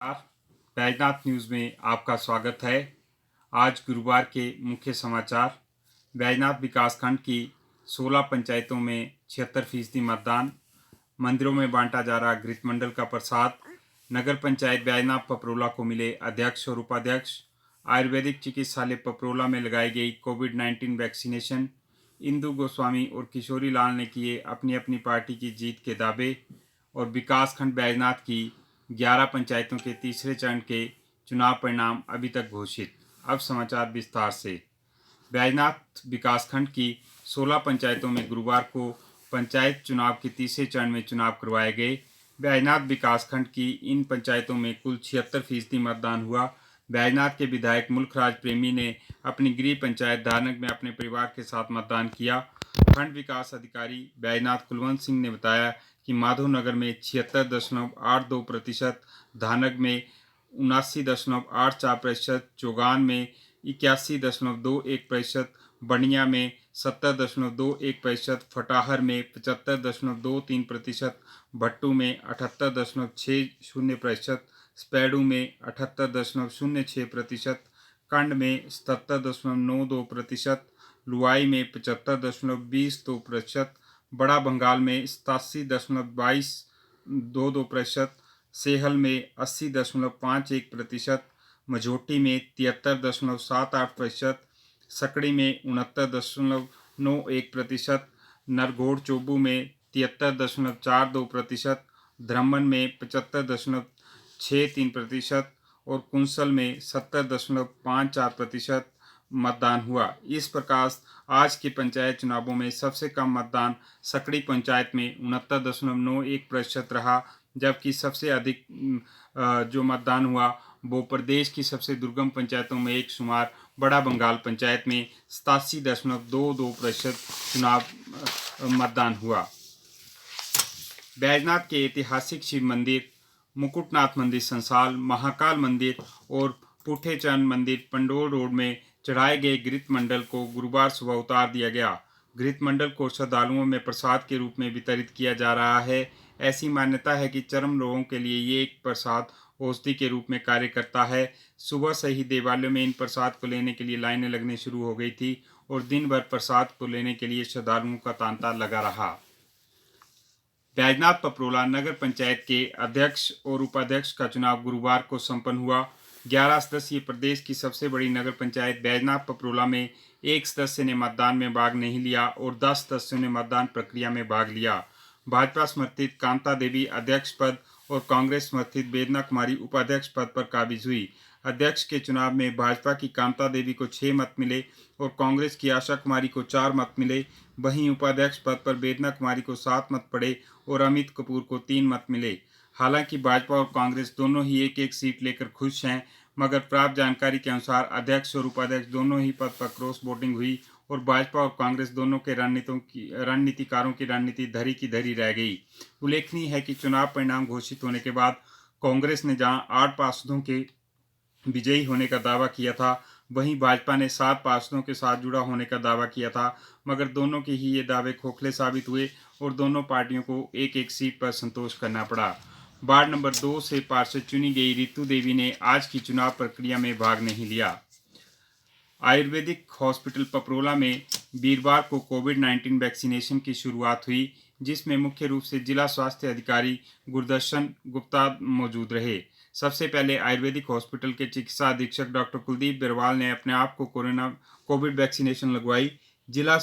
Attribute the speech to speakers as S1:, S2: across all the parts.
S1: नमस्कार। बैजनाथ न्यूज़ में आपका स्वागत है। आज गुरुवार के मुख्य समाचार। बैजनाथ विकासखंड की 16 पंचायतों में 76% मतदान। मंदिरों में बांटा जा रहा घृतमंडल का प्रसाद। नगर पंचायत बैजनाथ पपरोला को मिले अध्यक्ष और उपाध्यक्ष। आयुर्वेदिक चिकित्सालय पपरोला में लगाई गई कोविड-19 वैक्सीनेशन। इंदु गोस्वामी और किशोरी लाल ने किए अपनी अपनी पार्टी की जीत के दावे। और विकासखंड बैजनाथ की 11 पंचायतों के तीसरे चरण के चुनाव परिणाम अभी तक घोषित। अब समाचार विस्तार से। बैजनाथ विकासखंड की 16 पंचायतों में गुरुवार को पंचायत चुनाव के तीसरे चरण में चुनाव करवाए गए। बैजनाथ विकासखंड की इन पंचायतों में कुल 76% मतदान हुआ। बैजनाथ के विधायक मुल्खराज प्रेमी ने अपनी गृह पंचायत धानक में अपने परिवार के साथ मतदान किया। खंड विकास अधिकारी बैजनाथ कुलवंत सिंह ने बताया कि माधोनगर में 76.82%, धानक में 79.84%, चौगान में 81.21%, बनिया में 70.21%, फटाहर में 75.23%, भट्टू में 78.60%, स्पैडू में 78.06%, कंड में 77.92%, लुआई में 75.22%, बड़ा बंगाल में 87.22%, सेहल में 80.51%, मझोटी में 73.78%, सकड़ी में 69.91%, नरघोड़ चोबू में 73.42%, धरमन में 75.63% और कुंसल में 70.54% मतदान हुआ। इस प्रकार आज के पंचायत चुनावों में सबसे कम मतदान सकड़ी पंचायत में 69.91% रहा, जबकि सबसे अधिक जो मतदान हुआ वो प्रदेश की सबसे दुर्गम पंचायतों में एक शुमार बड़ा बंगाल पंचायत में 87.22% चुनाव मतदान हुआ। बैजनाथ के ऐतिहासिक शिव मंदिर, मुकुटनाथ मंदिर संसाल, महाकाल मंदिर और पुठेचंद मंदिर पंडोल रोड में चढ़ाए गए घृतमंडल को गुरुवार सुबह उतार दिया गया। घृतमंडल को श्रद्धालुओं में प्रसाद के रूप में वितरित किया जा रहा है। ऐसी मान्यता है कि चर्म रोगों के लिए ये एक प्रसाद औषधि के रूप में कार्य करता है। सुबह से ही देवालयों में इन प्रसाद को लेने के लिए लाइनें लगनी शुरू हो गई थी और दिन भर प्रसाद को लेने के लिए श्रद्धालुओं का तांता लगा रहा। बैजनाथ पपरोला नगर पंचायत के अध्यक्ष और उपाध्यक्ष का चुनाव गुरुवार को संपन्न हुआ। 11 सदस्यीय प्रदेश की सबसे बड़ी नगर पंचायत बैजनाथ पपरोला में एक सदस्य ने मतदान में भाग नहीं लिया और 10 सदस्यों ने मतदान प्रक्रिया में भाग लिया। भाजपा समर्थित कांता देवी अध्यक्ष पद और कांग्रेस समर्थित वेदना कुमारी उपाध्यक्ष पद पर काबिज हुई। अध्यक्ष के चुनाव में भाजपा की कांता देवी को 6 मत मिले और कांग्रेस की आशा कुमारी को 4 मत मिले। वहीं उपाध्यक्ष पद पर वेदना कुमारी को 7 मत पड़े और अमित कपूर को 3 मत मिले। हालांकि भाजपा और कांग्रेस दोनों ही एक एक सीट लेकर खुश हैं, मगर प्राप्त जानकारी के अनुसार अध्यक्ष और उपाध्यक्ष दोनों ही पद पर क्रॉस वोटिंग हुई और भाजपा और कांग्रेस दोनों के रणनीतिकारों की रणनीति धरी की धरी रह गई। उल्लेखनीय है कि चुनाव परिणाम घोषित होने के बाद कांग्रेस ने जहां 8 पार्षदों के विजयी होने का दावा किया था, वहीं भाजपा ने 7 पार्षदों के साथ जुड़ा होने का दावा किया था, मगर दोनों के ही ये दावे खोखले साबित हुए और दोनों पार्टियों को एक एक सीट पर संतोष करना पड़ा। वार्ड नंबर 2 से पार्षद चुनी गई रितु देवी ने आज की चुनाव प्रक्रिया में भाग नहीं लिया। आयुर्वेदिक हॉस्पिटल पपरोला में वीरवार को कोविड-19 वैक्सीनेशन की शुरुआत हुई, जिसमें मुख्य रूप से जिला स्वास्थ्य अधिकारी गुरदर्शन गुप्ता मौजूद रहे। सबसे पहले आयुर्वेदिक हॉस्पिटल के चिकित्सा अधीक्षक डॉक्टर कुलदीप बिरवाल ने अपने आप को कोविड वैक्सीनेशन लगवाई। जिला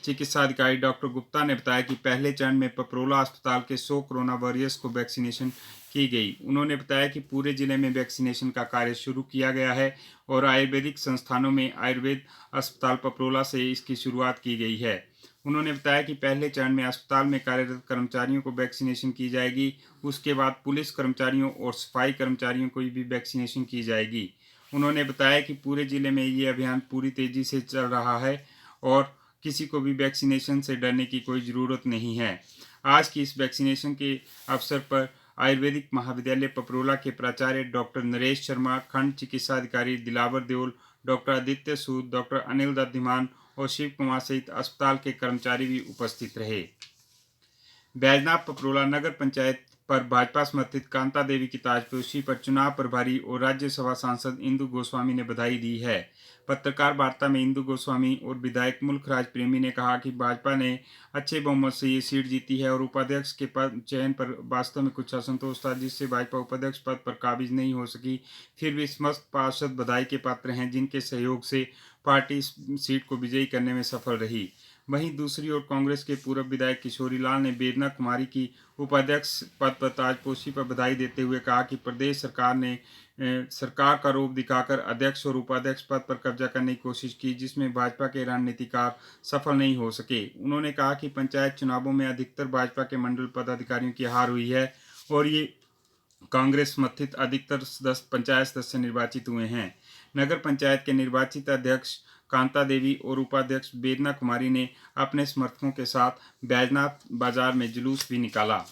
S1: चिकित्सा अधिकारी डॉक्टर गुप्ता ने बताया कि पहले चरण में पपरोला अस्पताल के 100 कोरोना वॉरियर्स को वैक्सीनेशन की गई। उन्होंने बताया कि पूरे जिले में वैक्सीनेशन का कार्य शुरू किया गया है और आयुर्वेदिक संस्थानों में आयुर्वेद अस्पताल पपरोला से इसकी शुरुआत की गई है। उन्होंने बताया कि पहले चरण में अस्पताल में कार्यरत कर्मचारियों को वैक्सीनेशन की जाएगी। उसके बाद पुलिस कर्मचारियों और सफाई कर्मचारियों को भी वैक्सीनेशन की जाएगी। उन्होंने बताया कि पूरे जिले में ये अभियान पूरी तेजी से चल रहा है और किसी को भी वैक्सीनेशन से डरने की कोई ज़रूरत नहीं है। आज की इस वैक्सीनेशन के अवसर पर आयुर्वेदिक महाविद्यालय पपरोला के प्राचार्य डॉक्टर नरेश शर्मा, खंड चिकित्सा अधिकारी दिलावर देओल, डॉक्टर आदित्य सूद, डॉक्टर अनिल दद्धिमान और शिव कुमार सहित अस्पताल के कर्मचारी भी उपस्थित रहे। बैजनाथ पपरोला नगर पंचायत पर भाजपा समर्थित कांता देवी की ताजपोशी पर चुनाव प्रभारी और राज्यसभा सांसद इंदु गोस्वामी ने बधाई दी है। पत्रकार वार्ता में इंदु गोस्वामी और विधायक मुल्खराज प्रेमी ने कहा कि भाजपा ने अच्छे बहुमत से ये सीट जीती है और उपाध्यक्ष के पद चयन पर वास्तव में कुछ असंतोष था, जिससे भाजपा उपाध्यक्ष पद पर काबिज नहीं हो सकी। फिर भी समस्त पार्षद बधाई के पात्र हैं, जिनके सहयोग से पार्टी सीट को विजयी करने में सफल रही। वहीं दूसरी ओर कांग्रेस के पूर्व विधायक किशोरी लाल ने बेदना कुमारी की उपाध्यक्ष पद पर ताजपोशी पर बधाई देते हुए कहा कि प्रदेश सरकार ने सरकार का रूप दिखाकर अध्यक्ष और उपाध्यक्ष पद पर कब्जा करने की कोशिश की, जिसमें भाजपा के रणनीतिकार सफल नहीं हो सके। उन्होंने कहा कि पंचायत चुनावों में अधिकतर भाजपा के मंडल पदाधिकारियों की हार हुई है और ये कांग्रेस समर्थित अधिकतर पंचायत सदस्य निर्वाचित हुए हैं। नगर पंचायत के निर्वाचित अध्यक्ष कांता देवी और उपाध्यक्ष बेदना कुमारी ने अपने समर्थकों के साथ बैजनाथ बाजार में जुलूस भी निकाला।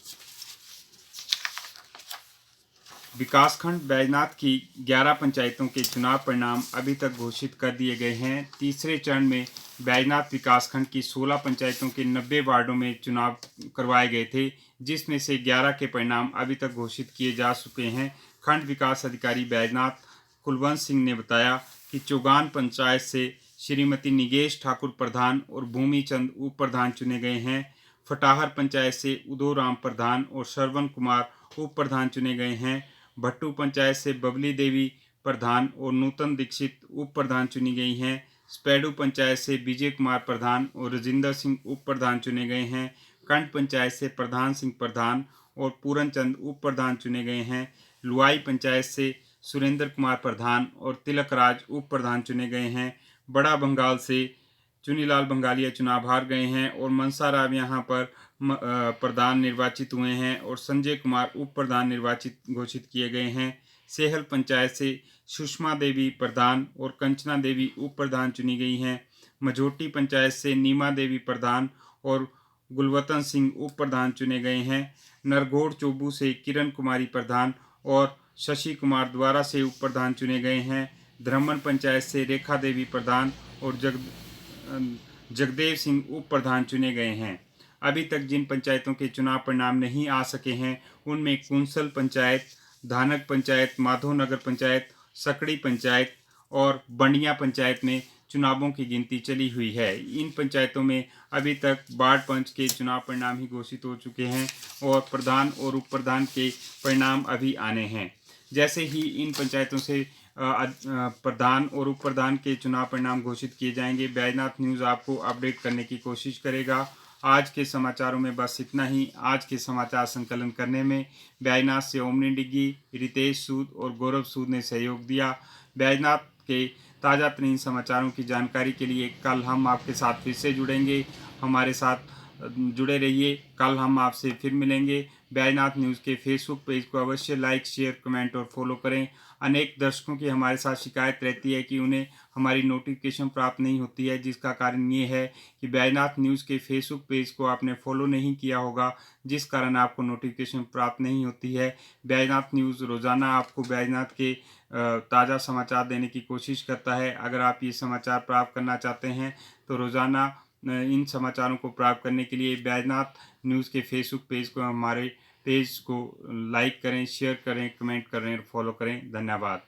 S1: विकासखंड बैजनाथ की 11 पंचायतों के चुनाव परिणाम अभी तक घोषित कर दिए गए हैं। तीसरे चरण में बैजनाथ विकासखंड की 16 पंचायतों के 90 वार्डों में चुनाव करवाए गए थे, जिसमें से 11 के परिणाम अभी तक घोषित किए जा चुके हैं। खंड विकास अधिकारी बैजनाथ कुलवंत सिंह ने बताया कि चौगान पंचायत से श्रीमती निगेश ठाकुर प्रधान और भूमि चंद उप प्रधान चुने गए हैं। फटाहर पंचायत से उदो राम प्रधान और श्रवण कुमार उप प्रधान चुने गए हैं। भट्टू पंचायत से बबली देवी प्रधान और नूतन दीक्षित उप प्रधान चुनी गई हैं। स्पैडू पंचायत से विजय कुमार प्रधान और राजिंदर सिंह उप प्रधान चुने गए हैं। कंड पंचायत से प्रधान सिंह प्रधान और पूरन चंद उप प्रधान चुने गए हैं। लुआई पंचायत से सुरेंद्र कुमार प्रधान और तिलक राज उप प्रधान चुने गए हैं। बड़ा बंगाल से चुनीलाल बंगालिया चुनाव हार गए हैं और मनसा राव यहां पर प्रधान निर्वाचित हुए हैं और संजय कुमार उप प्रधान निर्वाचित घोषित किए गए हैं। सेहल पंचायत से सुषमा देवी प्रधान और कंचना देवी उप प्रधान चुनी गई हैं। मझोटी पंचायत से नीमा देवी प्रधान और गुलवतन सिंह उप प्रधान चुने गए हैं। नरगोड़ चोबू से किरण कुमारी प्रधान और शशि कुमार द्वारा से उप प्रधान चुने गए हैं। धर्मन पंचायत से रेखा देवी प्रधान और जगदेव सिंह उप प्रधान चुने गए हैं। अभी तक जिन पंचायतों के चुनाव परिणाम नहीं आ सके हैं, उनमें कुंसल पंचायत, धानक पंचायत, माधोनगर पंचायत, सकड़ी पंचायत और बंडिया पंचायत में चुनावों की गिनती चली हुई है। इन पंचायतों में अभी तक वार्ड पंच के चुनाव परिणाम ही घोषित हो चुके हैं और प्रधान और उप प्रधान के परिणाम अभी आने हैं। जैसे ही इन पंचायतों से प्रधान और उप प्रधान के चुनाव परिणाम घोषित किए जाएंगे, बैजनाथ न्यूज़ आपको अपडेट करने की कोशिश करेगा। आज के समाचारों में बस इतना ही। आज के समाचार संकलन करने में बैजनाथ से ओमनी डिग्गी, रितेश सूद और गौरव सूद ने सहयोग दिया। बैजनाथ के ताज़ा तरीन समाचारों की जानकारी के लिए कल हम आपके साथ फिर से जुड़ेंगे। हमारे साथ जुड़े रहिए। कल हम आपसे फिर मिलेंगे। बैजनाथ न्यूज़ के फेसबुक पेज को अवश्य लाइक, शेयर, कमेंट और फॉलो करें। अनेक दर्शकों की हमारे साथ शिकायत रहती है कि उन्हें हमारी नोटिफिकेशन प्राप्त नहीं होती है, जिसका कारण ये है कि बैजनाथ न्यूज़ के फेसबुक पेज को आपने फॉलो नहीं किया होगा, जिस कारण आपको नोटिफिकेशन प्राप्त नहीं होती है। बैजनाथ न्यूज़ रोज़ाना आपको बैजनाथ के ताज़ा समाचार देने की कोशिश करता है। अगर आप ये समाचार प्राप्त करना चाहते हैं तो रोज़ाना इन समाचारों को प्राप्त करने के लिए बैजनाथ न्यूज़ के फेसबुक पेज को, हमारे पेज को लाइक करें, शेयर करें, कमेंट करें और फॉलो करें। धन्यवाद।